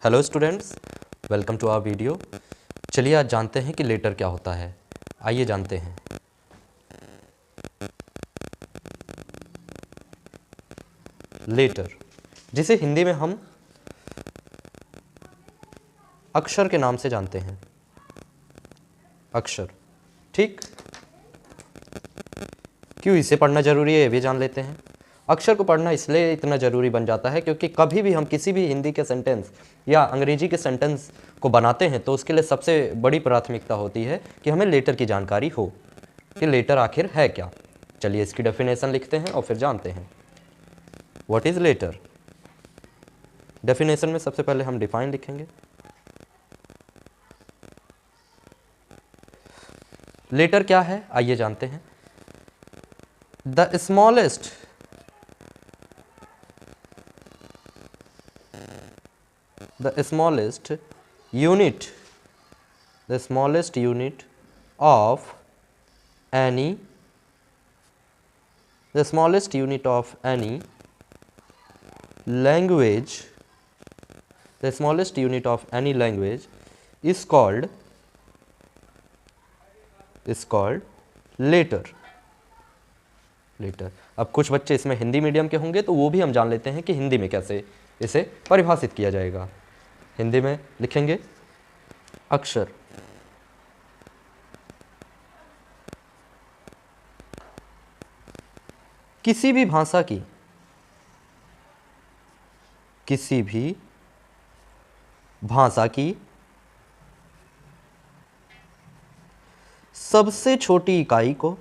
Hello students, welcome to our video. चलिए आज जानते हैं कि लेटर क्या होता है। आइए जानते हैं। लेटर, जिसे हिंदी में हम अक्षर के नाम से जानते हैं। अक्षर, ठीक। क्यों इसे पढ़ना जरूरी है ये भी जान लेते हैं। अक्षर को पढ़ना इसलिए इतना ज़रूरी बन जाता है क्योंकि कभी भी हम किसी भी हिंदी के सेंटेंस या अंग्रेजी के सेंटेंस को बनाते हैं तो उसके लिए सबसे बड़ी प्राथमिकता होती है कि हमें लेटर की जानकारी हो कि लेटर आखिर है क्या। चलिए इसकी डेफिनेशन लिखते हैं और फिर जानते हैं व्हाट इज़ लेटर। डेफिनेशन में सबसे पहले हम डिफाइन लिखेंगे। लेटर क्या है आइए जानते हैं। The smallest unit the smallest unit of any language is called letter। अब कुछ बच्चे इसमें हिंदी मीडियम के होंगे तो वो भी हम जान लेते हैं कि हिंदी में कैसे इसे परिभाषित किया जाएगा। हिंदी में लिखेंगे अक्षर। किसी भी भाषा की सबसे छोटी इकाई को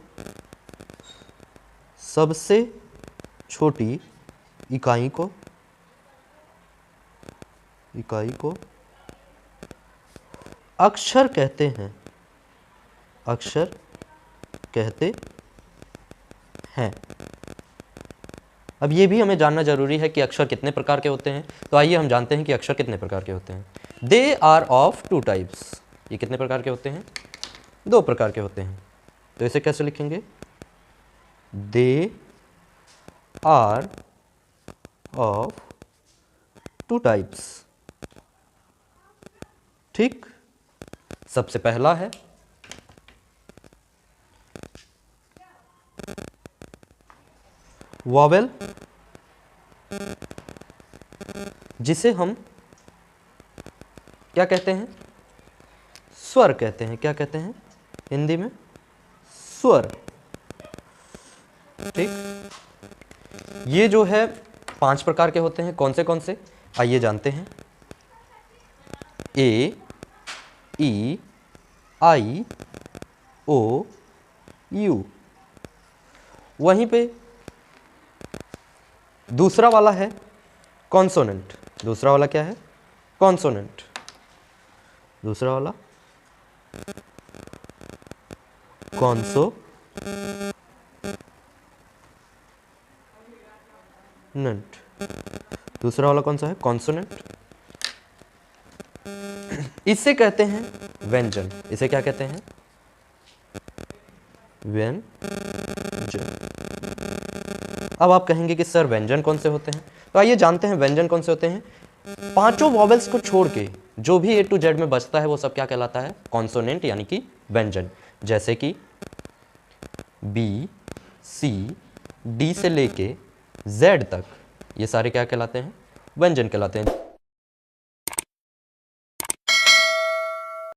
अक्षर कहते हैं। अब ये भी हमें जानना जरूरी है कि अक्षर कितने प्रकार के होते हैं। तो आइए हम जानते हैं कि अक्षर कितने प्रकार के होते हैं। They are of 2 types. ये कितने प्रकार के होते हैं? 2 प्रकार के होते हैं। तो इसे कैसे लिखेंगे? They are of 2 types. ठीक। सबसे पहला है वॉवेल, जिसे हम क्या कहते हैं? स्वर कहते हैं। क्या कहते हैं हिंदी में? स्वर। ठीक। ये जो है 5 प्रकार के होते हैं। कौन से? आइए जानते हैं। ए, ई, आई, ओ, यू। वहीं पे दूसरा वाला है कॉन्सोनेंट। दूसरा वाला क्या है? कॉन्सोनेंट। दूसरा वाला कॉन्सोनेंट। दूसरा वाला कौन सा है? कॉन्सोनेंट। इसे कहते हैं व्यंजन। इसे क्या कहते हैं? व्यंजन। अब आप कहेंगे कि सर व्यंजन कौन से होते हैं? तो आइए जानते हैं व्यंजन कौन से होते हैं। 5 वॉवेल्स को छोड़ के जो भी A to Z में बचता है वो सब क्या कहलाता है? कॉन्सोनेंट यानी कि व्यंजन। जैसे कि B, C, D से लेके Z तक ये सारे क्या कहलाते हैं? व्यंजन कहलाते हैं।